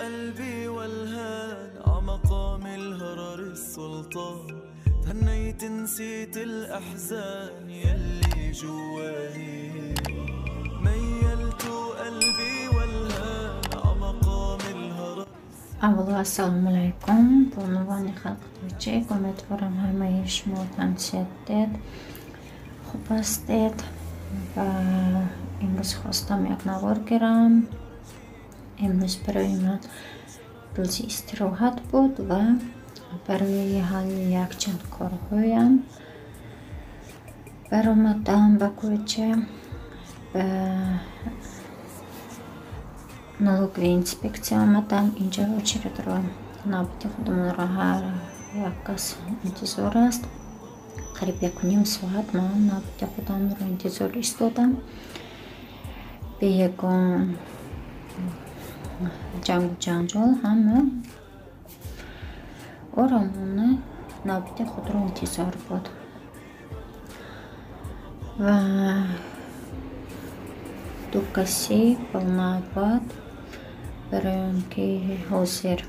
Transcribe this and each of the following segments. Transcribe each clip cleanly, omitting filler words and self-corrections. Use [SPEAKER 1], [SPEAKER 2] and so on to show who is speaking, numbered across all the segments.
[SPEAKER 1] قلبي والهان عمقام الهرر السلطان تهنيت نسيت الأحزان يلي جواني ميلت قلبي والهان عمقام الهرر.
[SPEAKER 2] Avvalo assalomu alaykum. Bu Nuroniy xalq to'ychi. Umeduvaram hamma shmol tanishadid. Xo'p hastid va imroz xostam jak navorgiram. Imroz برای من روزی استراحت بود و برای حل یک چند کارهایم برآمدم به کوچه. به налоговой інспекції آمدم. اینجا очередь رو نوبت خودمون رو هر یک کس انتظار است. قریب 1.5 ساعت من نوبت خودم رو انتظار ایستادم. به یگان جنگ و جنجال همه آرامانه نوبت خود رو انتظار بود و دو کسی بالنوبت برای اینکه حاضر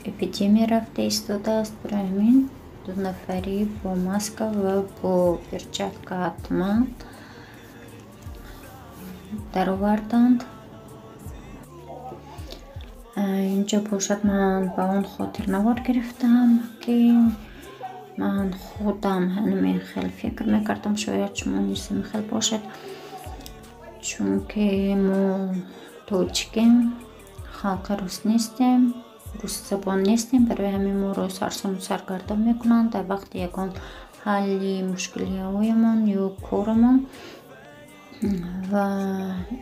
[SPEAKER 2] اپیدمی رفته ایستاده است. برای همین دو نفری با ماسک و با перчатка حتما در آوردند. اینجا باشد من با اون خاطر نوار گرفتم که من خودم هنوز خیلی فکر میکردم شاید شما نیستم خیلی باشد، چون که ما توچکیم خلق روس نیستیم، روس زبان نیستیم. برای همین ما رو سرسام سرگردان میکنند در وقت یکان حلی مشکلی هایمان یا کارمان. و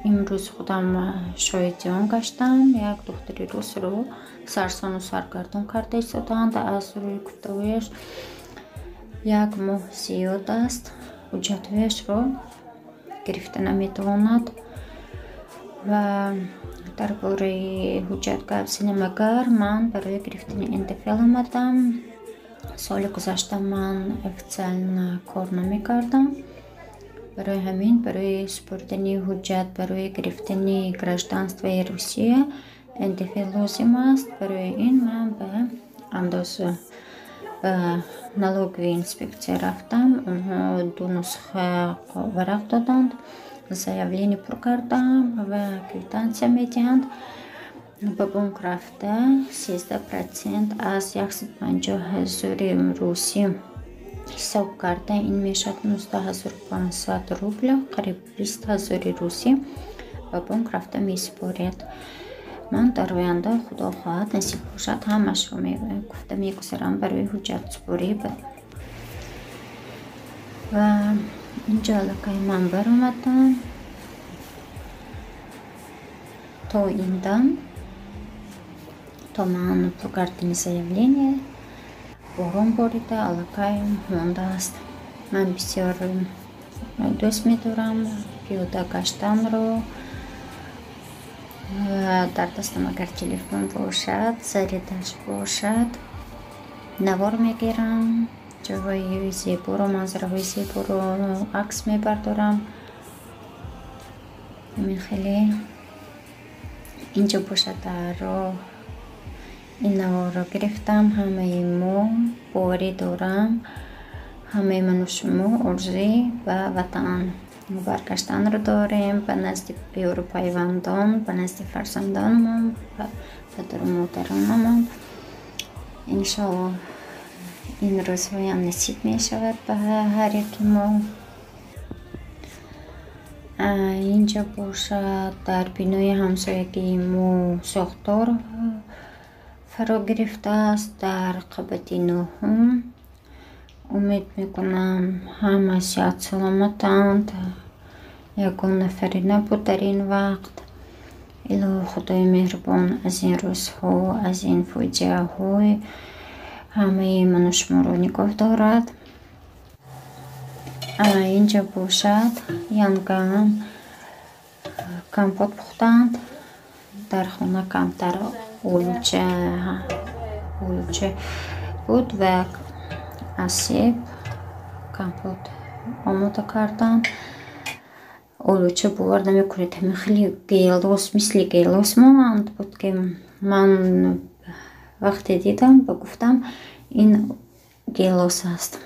[SPEAKER 2] امروز خودم شاهد آن گشتم. یک دختری روس رو سرسان و سرگردان کرده ایستادند. از روی گفتگویش 1 ماه زیاد است. حجتهایش رو گرفته نمیتواند و درباره حجت گفتن مگر من برای گرفتن انتفاع آمدم. سال گذشته من افیسیال کار نمیکردم. برای همین برای سپردن حجت برای گرفتن گражданство روسیه انتفاع لازم است. برای این من به اندازه به налоговой інспекції رفتم. اونها 2 نسخه ورق دادند. заявление پر کردم و کیتانسیا میدهند. به بانک رفته 13% از 150,000 روسی حساب کرده. این میشد 19,500 روبل، قریب 20,000 روسی. به بانک رفته میسپارید. من در آینده خدا خواهد نصیب باشد همش رو گفته میگذارم برای حجت سپاری و اینجا علاقه من برآمدم تا این دم تا من پرکردن заявление باران باریده علاقه مانده است. من بسیار دوست می‌دارم پیاده گشتن رو. در دستم اگر تلفن باشد زریدش باشد نوار میگیرم، جاهای زیبا رو منظره های زیبا رو عکس میبردارم. همین خیلی اینجا باشد در راه این نوار رو گرفتم. همه ما باوری دارم، همه من و شما آرزوی به وطن برگشتن رو داریم، به نزد یار پیوندان، به نزد فرزندانمون، به پدر و مادرانمون. انشاءالله این روزهای هم نصیب می شود به هر یک ما. اینجا باشد در بینای همسایگی ما ساختار فرا گرفته است در قبط 9. امید میکنم همه صحت سلامتند. یگان نفری نبود در این وقت. الهی خدای مهربان از این روزها، از این فاجعه های همه من و شما رو نگاه دارد. اینجا باشد یانگان کمپوت پختند. در خانه کمتر اولوچه بود و اسیب کمپوت آماده کردم. اولوچه باور نمیکنید همین خیلی گیلاس مثل گیلاس مانند بود که من وقتی دیدم گفتم این گلوس است.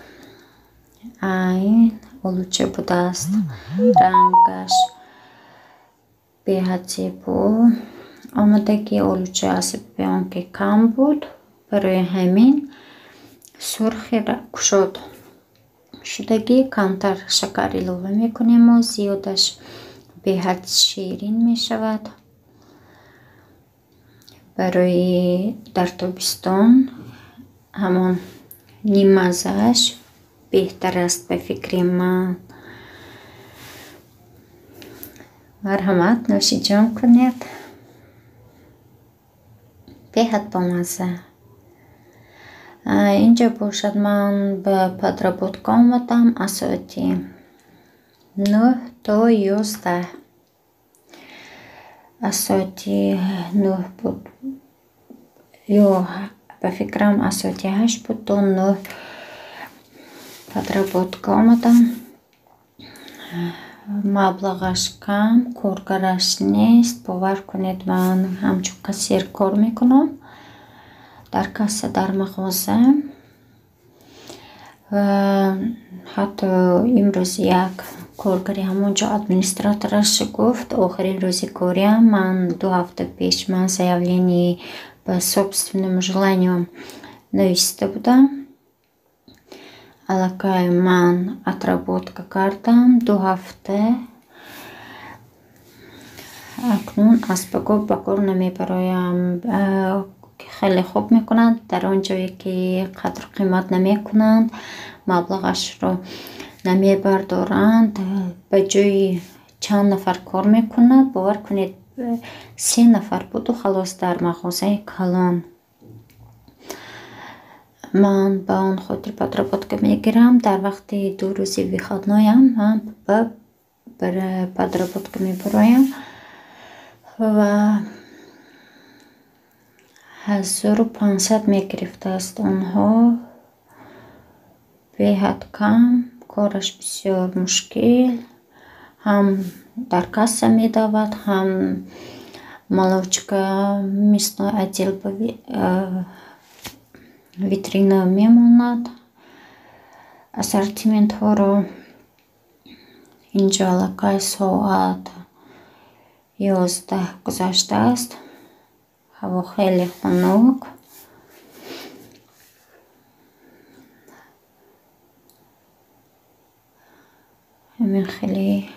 [SPEAKER 2] این اولوچه بوده است. رنگش به زیبا آمدگی اولوچه است به آنکه کم بود. برای همین سرخی شد. شدگی کمتر شکر اضافه میکنیم و زیادش به حد شیرین می شود. برای در تابستان همان نیم مزهش بهتر است به فکر من. مرحمت نوشی جان کنید. به حد با مزه. اینجا باشد من به پدرابودکا آمدم از ساعت 9 تا 11. از ساعت 9 بود یا به فکرم از ساعت 8 بود تا 9 پدرابودکا آمدم. مبلغش کم، کارگرش نیست. باور کنید من همچون کاسیر کار میکنم در کاسه در مغازه و حتی امروز یک کارگری همونجا ادمینستراتورش گفت آخرین روز کاریم. من 2 هفته پیش من заявление по собственному желанию نوشته بودم. الکی من отработка کردم 2 هفته. اکنون از بگو بکار نمیبرایم. خیلی خوب میکنند در آنجایی که قدر قیمت نمی کنند، مبلغش رو نمی بردارند. به جای چند نفر کار میکنند. باور کنید 3 نفر بود و خلاص در مغازه کلان. من به آن خاطر پدرابودکا میگیرم. در وقت 2 روزی ویخادنایم من به پدرابودکا میبرایم و 1500 میگرفته است. آنها به حد کم، کارش بسیار مشکل. هم در کاسه میدود، هم молочка мясной отдел ویترین میماند. اسورتیمنت ها رو اینجا الکی ساعت 11 گذشته است. هوا خیلی خنک. همین خیلی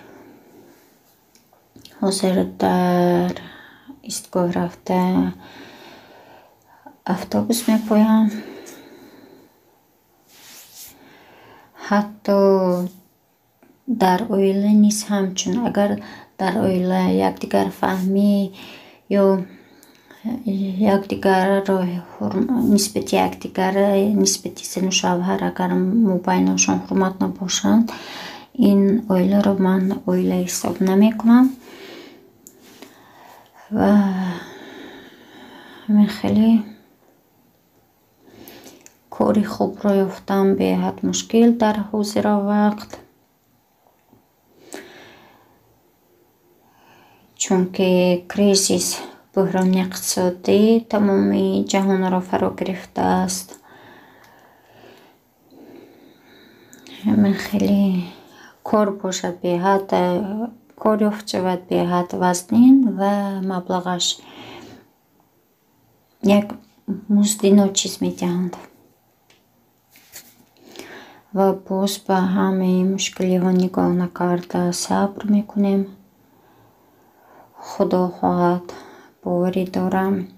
[SPEAKER 2] حاضر در ایستگاه رفته اتوبوس میپایم. حتی در اویله نیست همچون. اگر در اویله یکدیگر فهمی یا یکدیگر را نسبت یکدیگر نسبت زن و شوهر اگر مبینشان حرمت نباشند، این اویله رو من اویله حساب نمی کنم و من خیلی کاری خوب رو یافتم به حد مشکل در حاضر وقت، چون که کریزیس بحران اقتصادی تمامی جهان را فرا گرفته است. من خیلی کار باشد به حد کار یافت شود به حد وزنین و مبلغش یک مزد ناچیز می دهند و باز به همه مشکلی ها نگاه نکرده صبر میکنیم. خدا خواهد باوری دارم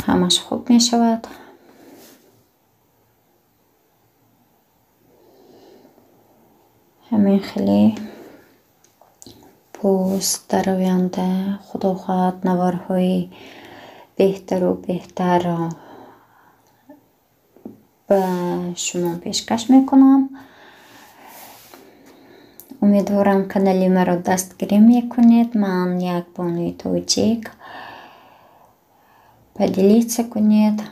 [SPEAKER 2] همش خوب می شود. همین خیلی باز در آینده خدا خواهد نوارهای بهتر و بهتر را به شما پیشکش میکنم. امیدوارم کانالی مرا دستگیری میکنید. من یک بانوی تاجیک поделиться کنید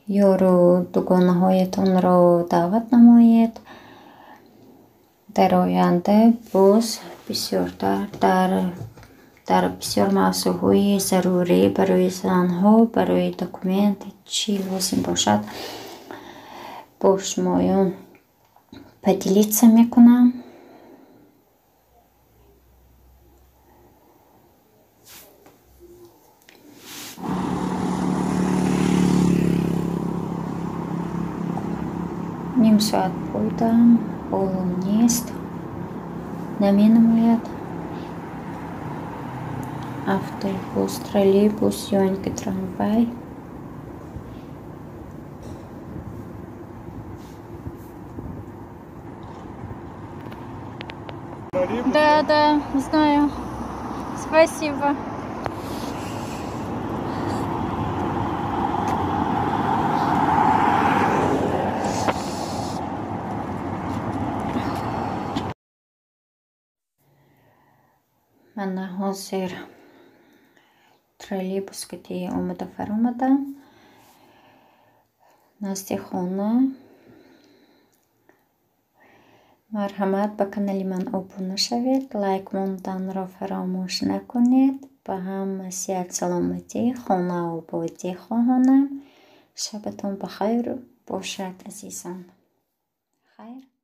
[SPEAKER 2] یا رو دوگانه هایتان را دعوت نمایید. در آینده باز بسیارتر در در بسیار موضوعهای ضروری برای زنها برای دکومنت چی لازم باشد با شمایان پدیلیتسه میکنم. نیم ساعت بودم معلوم نیست نمی نماید автобус, троллейбус یا اینکه трамвай. Да, знаю. Спасибо. من حاضر троллейбус که اومده فرامده نزد خانه. مرحمت به کانال من ابونه شوید، لایک موندن را فراموش نکنید. به هم صحت سلامتی خانه و آبادی خواهانم. شبتون بخیر باشد عزیزان. خیر.